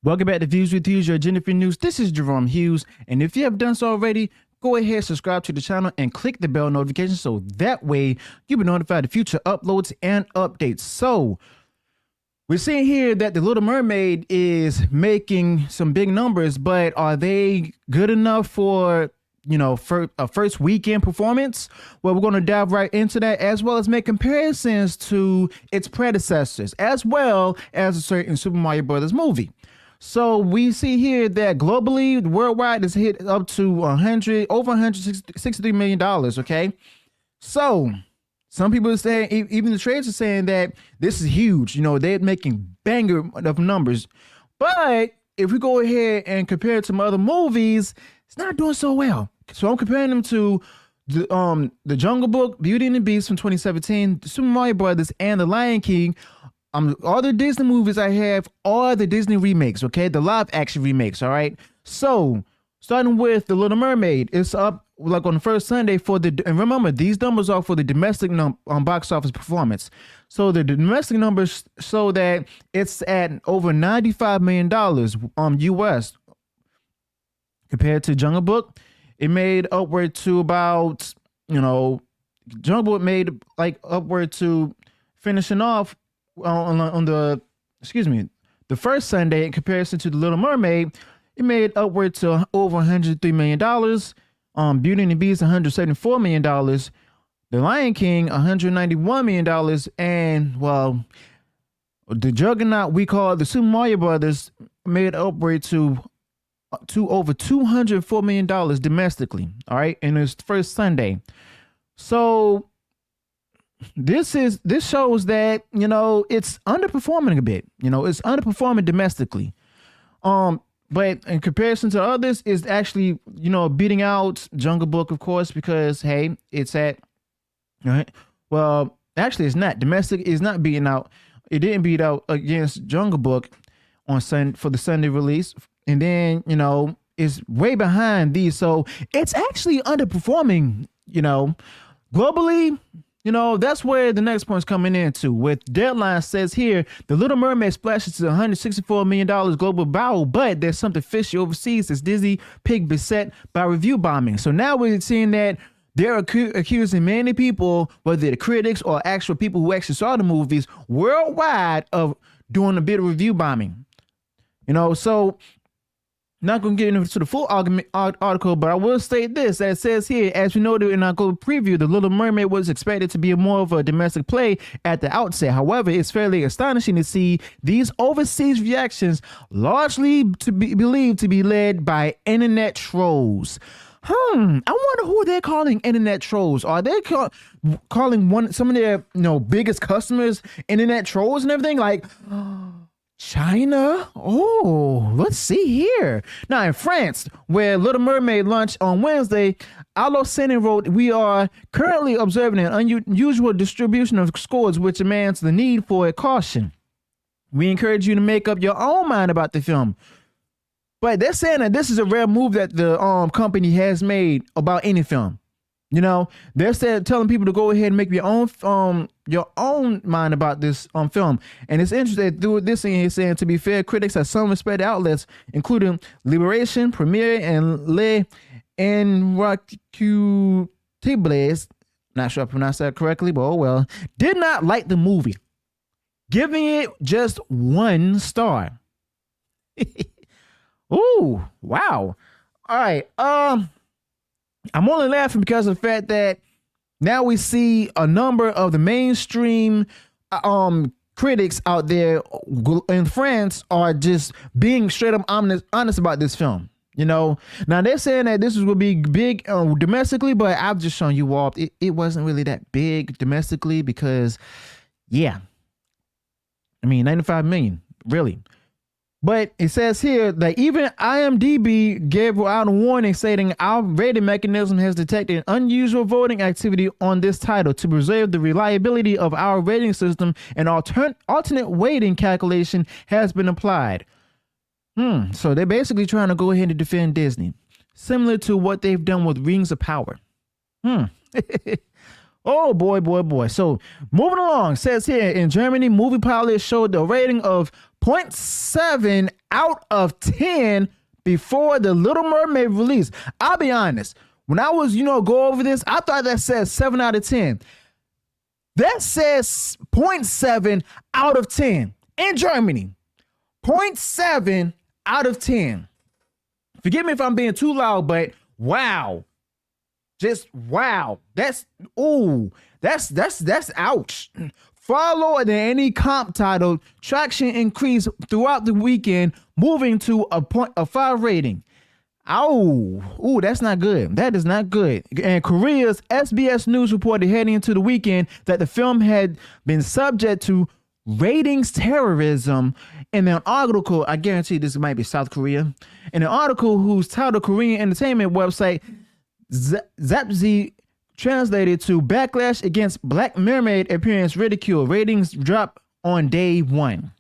Welcome back to Views with Hughes, your agenda for news. This is Jerome Hughes, and if you have done so already, go ahead, subscribe to the channel, and click the bell notification so that way you'll be notified of future uploads and updates. So, we're seeing here that The Little Mermaid is making some big numbers, but are they good enough for, for a first weekend performance? Well, we're going to dive right into that, as well as make comparisons to its predecessors, as well as a certain Super Mario Brothers movie. So we see here that globally, worldwide, is hit up to over $163 million. Okay, so some people are saying, even the traders are saying that this is huge. They're making banger of numbers. But if we go ahead and compare it to some other movies, it's not doing so well. So I'm comparing them to the Jungle Book, Beauty and the Beast from 2017, Super Mario Brothers, and The Lion King. All the Disney movies I have are the Disney remakes, okay? The live action remakes, all right? So, starting with The Little Mermaid, it's up like on the first Sunday and remember, these numbers are for the domestic box office performance. So the domestic numbers show that it's at over $95 million US. Compared to Jungle Book, it made upward to about, Jungle Book made like upward to finishing off on the first Sunday in comparison to The Little Mermaid. It made upward to over $103 million. Beauty and the Beast, $174 million. The Lion King, $191 million. And, well, the juggernaut we call the Super Mario Brothers made upward to over $204 million domestically, all right, in its first Sunday. So this shows that it's underperforming a bit. It's underperforming domestically. But in comparison to others, it's actually beating out Jungle Book, of course, because hey, it's at right. Well, actually, it's not. Domestic is not beating out. It didn't beat out against Jungle Book on for the Sunday release, and then it's way behind these, so it's actually underperforming. Globally. That's where the next point's coming into. With Deadline says here, The Little Mermaid splashes to $164 million global bow, but there's something fishy overseas as Disney pig beset by review bombing. So now we're seeing that they're accusing many people, whether they're critics or actual people who actually saw the movies worldwide, of doing a bit of review bombing. So not going to get into the full article, but I will state this, that it says here, as we noted in our global preview, The Little Mermaid was expected to be more of a domestic play at the outset. However, it's fairly astonishing to see these overseas reactions largely to be believed to be led by internet trolls. I wonder who they're calling internet trolls. Are they calling some of their biggest customers internet trolls and everything? Like, China? Oh, let's see here. Now in France, where Little Mermaid launched on Wednesday, Allocene wrote, "We are currently observing an unusual distribution of scores which demands the need for a caution. We encourage you to make up your own mind about the film." But they're saying that this is a rare move that the company has made about any film. They're telling people to go ahead and make your own mind about this film. And it's interesting through this thing he's saying, to be fair, critics at some respected outlets, including Liberation, Premiere, and Le Inrecutables, not sure I pronounced that correctly, but oh well, did not like the movie, giving it just 1 star. Ooh, wow. All right. I'm only laughing because of the fact that now we see a number of the mainstream critics out there in France are just being straight up honest about this film. Now they're saying that this is going to be big domestically, but I've just shown you all it wasn't really that big domestically because, yeah, 95 million, really. But it says here that even IMDb gave out a warning stating our rating mechanism has detected unusual voting activity on this title. To preserve the reliability of our rating system, an alternate weighting calculation has been applied. So they're basically trying to go ahead and defend Disney, similar to what they've done with Rings of Power. Oh boy. So moving along, says here in Germany, movie pilots showed the rating of 0.7 out of 10 before the Little Mermaid release. I'll be honest. When I was, go over this, I thought that said 7 out of 10. That says 0.7 out of 10 in Germany. 0.7 out of 10. Forgive me if I'm being too loud, but wow. Just wow. That's ouch. Far lower than any comp title. Traction increased throughout the weekend, moving to a 5 rating. Oh, that's not good. That is not good. And Korea's SBS News reported heading into the weekend that the film had been subject to ratings terrorism. In an article, I guarantee this might be South Korea. In an article whose title Korean entertainment website Zapzi translated to Backlash against Black Mermaid appearance ridicule. Ratings drop on day 1.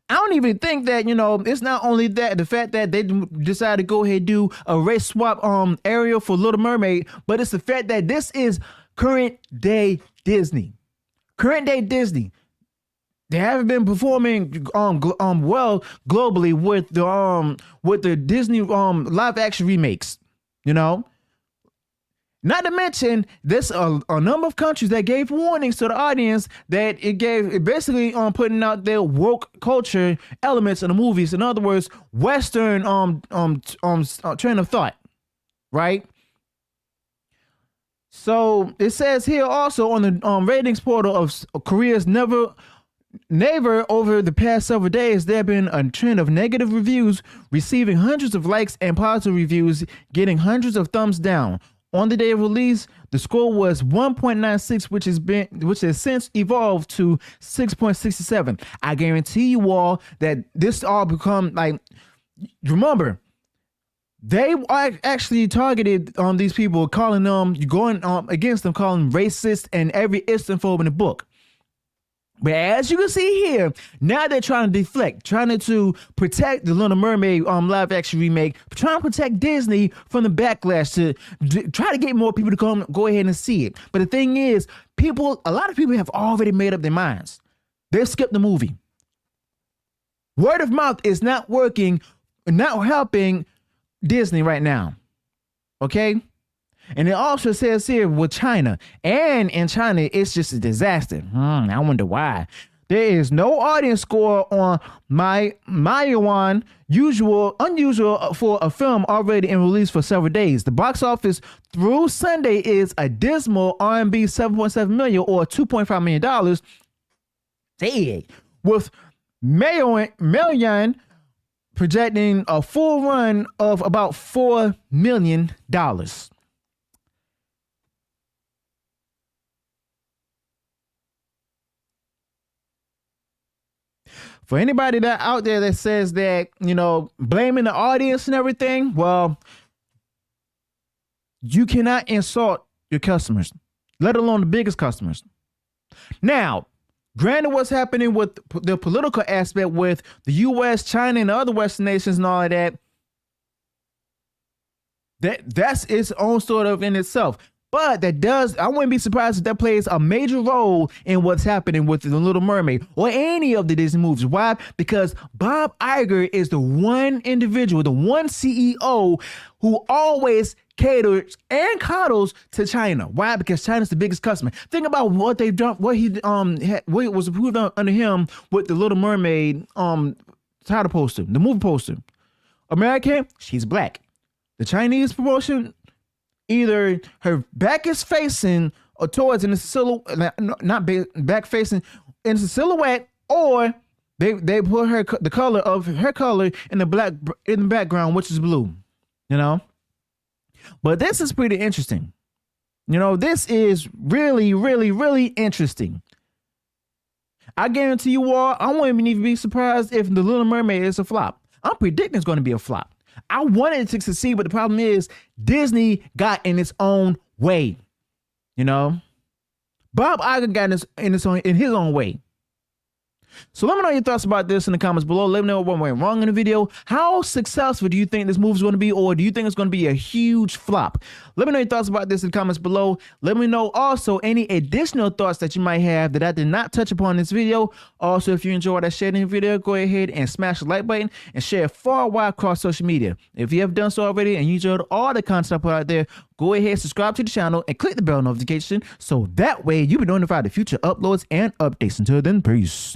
I don't even think that, it's not only that, the fact that they decided to go ahead and do a race swap area for Little Mermaid, but it's the fact that this is current day Disney. Current day Disney. They haven't been performing well globally with the Disney live action remakes, Not to mention, there's a number of countries that gave warnings to the audience that it basically putting out their woke culture elements in the movies. In other words, Western train of thought, right? So it says here also on the ratings portal of Korea's Never over the past several days, there have been a trend of negative reviews receiving hundreds of likes and positive reviews getting hundreds of thumbs down. On the day of release, the score was 1.96, which has since evolved to 6.67. I guarantee you all that this all become like, remember, they actually targeted these people, calling them, going against them, calling them racist and every Islamophobe in the book. But as you can see here, now they're trying to deflect, trying to protect the Little Mermaid live action remake, trying to protect Disney from the backlash to try to get more people to go ahead and see it. But the thing is, a lot of people have already made up their minds. They skipped the movie. Word of mouth is not working, not helping Disney right now. Okay? And it also says here with China, and in China, it's just a disaster. I wonder why. There is no audience score on Yuan, unusual for a film already in release for several days. The box office through Sunday is a dismal RMB 7.7 million or $2.5 million. Dang. With Maoyan projecting a full run of about $4 million. For anybody that out there that says that, blaming the audience and everything, well, you cannot insult your customers, let alone the biggest customers. Now, granted, what's happening with the political aspect with the U.S., China, and the other Western nations and all of that's its own sort of in itself. But I wouldn't be surprised if that plays a major role in what's happening with The Little Mermaid or any of the Disney movies. Why? Because Bob Iger is the one individual, the one CEO who always caters and coddles to China. Why? Because China's the biggest customer. Think about what they've done, what was approved under him with The Little Mermaid title poster, the movie poster. American, she's black. The Chinese promotion, either her back is facing or towards in the silhouette, not back facing in the silhouette, or they put the color of her color in the background, which is blue. But this is pretty interesting. This is really, really, really interesting. I guarantee you all, I wouldn't even be surprised if The Little Mermaid is a flop. I'm predicting it's going to be a flop. I wanted it to succeed, but the problem is Disney got in its own way. Bob Iger got in his own way. So let me know your thoughts about this in the comments below. Let me know what went wrong in the video. How successful do you think this move is going to be, or do you think it's going to be a huge flop? Let me know your thoughts about this in the comments below. Let me know also any additional thoughts that you might have that I did not touch upon in this video. Also, if you enjoyed what I shared in the video, go ahead and smash the like button and share it far and wide across social media. If you have done so already and you enjoyed all the content I put out there, go ahead, subscribe to the channel, and click the bell notification so that way you'll be notified of future uploads and updates. Until then, peace.